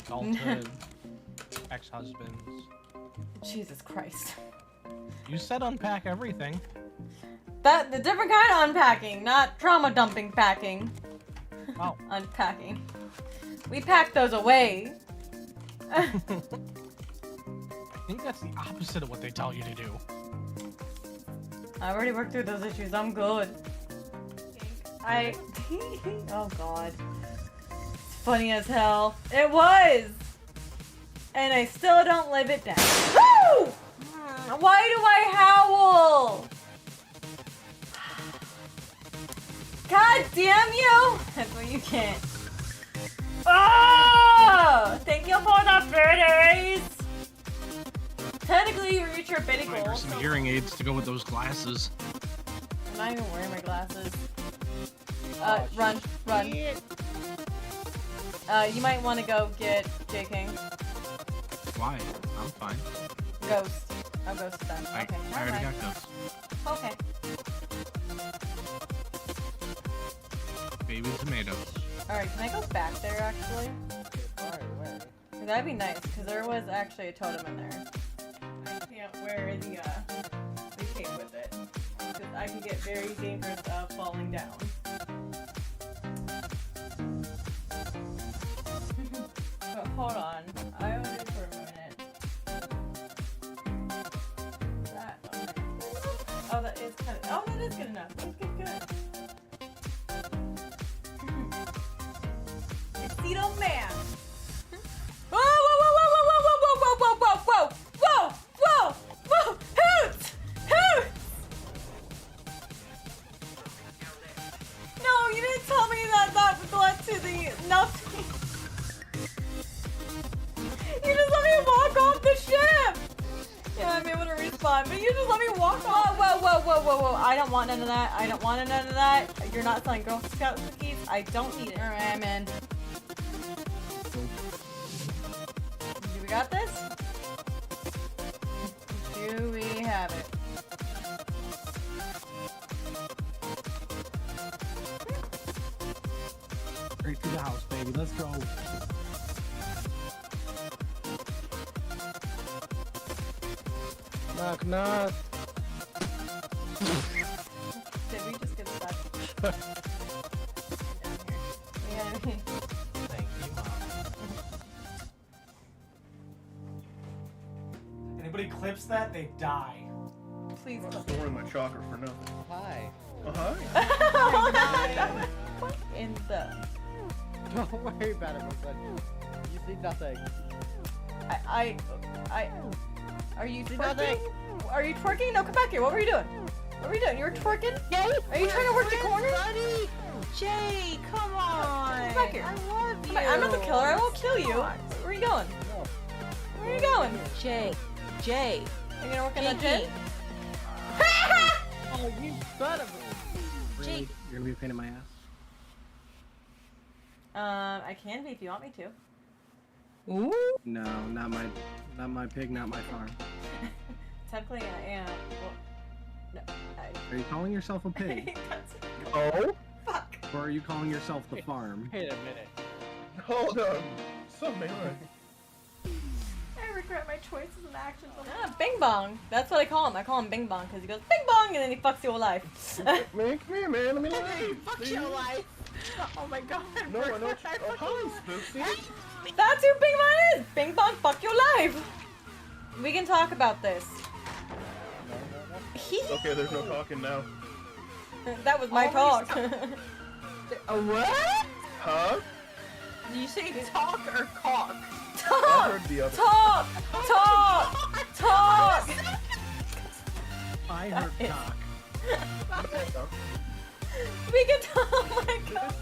Adulthood. Ex-husbands. Jesus Christ. You said unpack everything. That the different kind of unpacking, not trauma dumping packing. Oh. Unpacking. We pack those away. I think that's the opposite of what they tell you to do. I already worked through those issues. I'm good. Oh god. It's funny as hell. It was! And I still don't live it down. Woo! Why do I howl? God damn you! That's why you can't. Oh! Thank you for the biddies! Technically, you reach your biddy goal. Some hearing aids to go with those glasses. I'm not even wearing my glasses. Run. You might want to go get J King. Why? I'm fine. Ghost. Oh, Ghost then. I Okay. already got those. Okay. Baby tomatoes. Alright, can I go back there actually? Where? That'd be nice, because there was actually a totem in there. I can't wear the cape with it. Because I can get very dangerous falling down. But hold on. I own it for a minute. Oh, that is kind of. Oh, that is good enough. Good. Tuxedo man. Whoa! Hoots! No, you didn't tell me that led to the nothing. You just let me walk off the ship. Yeah, I'm able to respawn, but you just let me walk off. Whoa! I don't want none of that. You're not selling Girl Scout cookies. I don't need it. Alright, I'm in. Do we got this? Do we have it? Straight to the house, baby. Let's go. Knock. Did we just get stuck? Down here. Thank you, Mom. Anybody clips that, they die. Please. I'm not storing my chakra for nothing. Hi. Hi. What in the? Don't worry about it, but you see nothing. I. Are you See twerking? nothing. Are you twerking? No, come back here. What were you doing? You were twerking? Jay, Are you trying to work the corner? buddy? Jay, come on. Come back here. I love you. Come back. I'm not the killer. I won't kill you. Where are you going? No. Where are you going? Jay. Are you gonna work on that Jay. gin? Oh, you son of a... Jake. You're gonna be a pain in my ass. I can be if you want me to. Ooh. No, not my pig, not my farm. Technically, I am. Well, no. Are you calling yourself a pig? Oh? Fuck. Or are you calling yourself the farm? Wait a minute. Hold on. So melee. I regret my choices and actions. Bing Bong. That's what I call him. I call him Bing Bong because he goes Bing Bong and then he fucks your life. Man, come here, man. Let me leave. Fuck See? your life. Oh my god. No, I know. Oh, hi, Spooksy. That's who Bing Bong is. Bing Bong, fuck your life. We can talk about this. Okay, there's no talking now. That was my talk. A what? Huh? Did you say talk or cock? I Talk! heard the other. Talk! I heard cock. We can talk. Oh my god.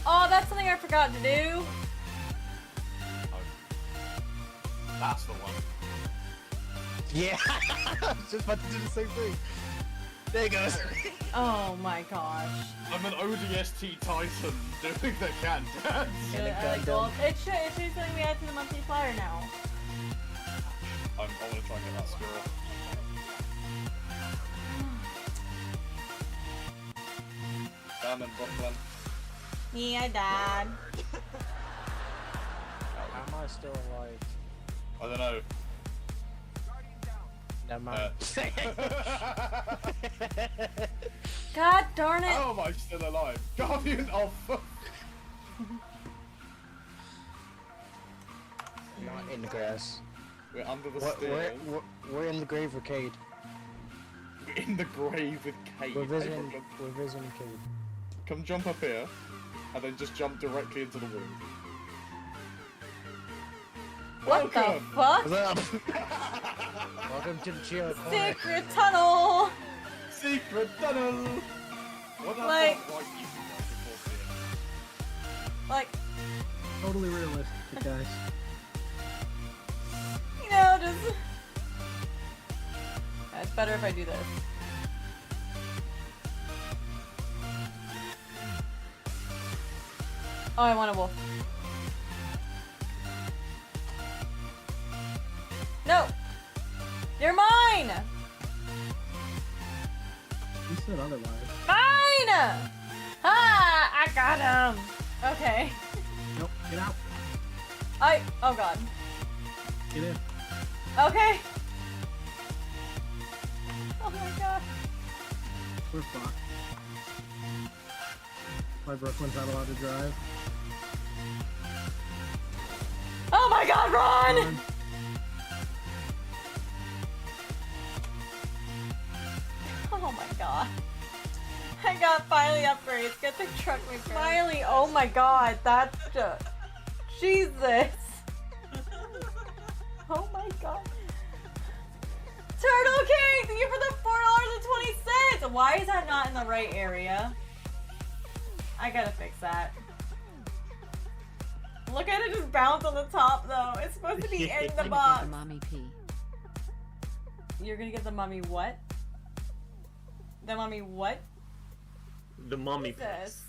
Oh, that's something I forgot to do. That's the one. Yeah! I was just about to do the same thing. There he goes. Oh my gosh. I'm an ODST Titan doing the can dance. I like gold. It should be something we add to the monthly flyer now. I want to try and get that squirrel. Down in Brooklyn. Yeah, I died. How am I still alive? I don't know. Never mind. God darn it. How am I still alive? Guardian of. Not in the grass. We're under the We're, stairs. we're in the grave arcade. We're in the grave with Kate. We're visiting Cade. Come jump up here, and then just jump directly into the wall. What the Welcome. fuck? What's up? Welcome to the chill corner. Secret tunnel. Secret tunnel! What the Like- fuck? Right, you can go before seeing. Like, Totally realistic, guys. you know, just. Yeah, it's better if I do this. Oh, I want a wolf. No! You're mine! You said otherwise. Mine! Ah! I got him! Okay. Nope, get out. Oh god. Get in. Okay. Oh my god. We're fucked. Why Brooklyn's not allowed to drive. Oh my god, run! Run. Oh my god. I got finally upgrades. Get the truck repair. Finally, oh my god, that's just... Jesus. Oh my god. Turtle King, thank you for the $4.20. Why is that not in the right area? I gotta fix that. Look at it just bounce on the top though. It's supposed to be in the box. Mommy pee. You're gonna get the mummy what? The mummy what? The mummy This.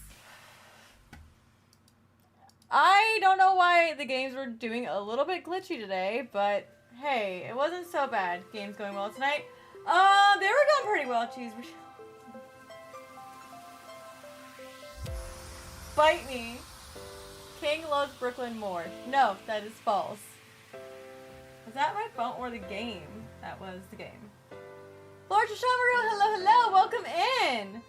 I don't know why the games were doing a little bit glitchy today, but hey, it wasn't so bad. Games going well tonight. They were going pretty well. Jeez. Bite me. King loves Brooklyn more. No, that is false. Was that my phone or the game? That was the game. Lord Shamaru, hello, hello, welcome in.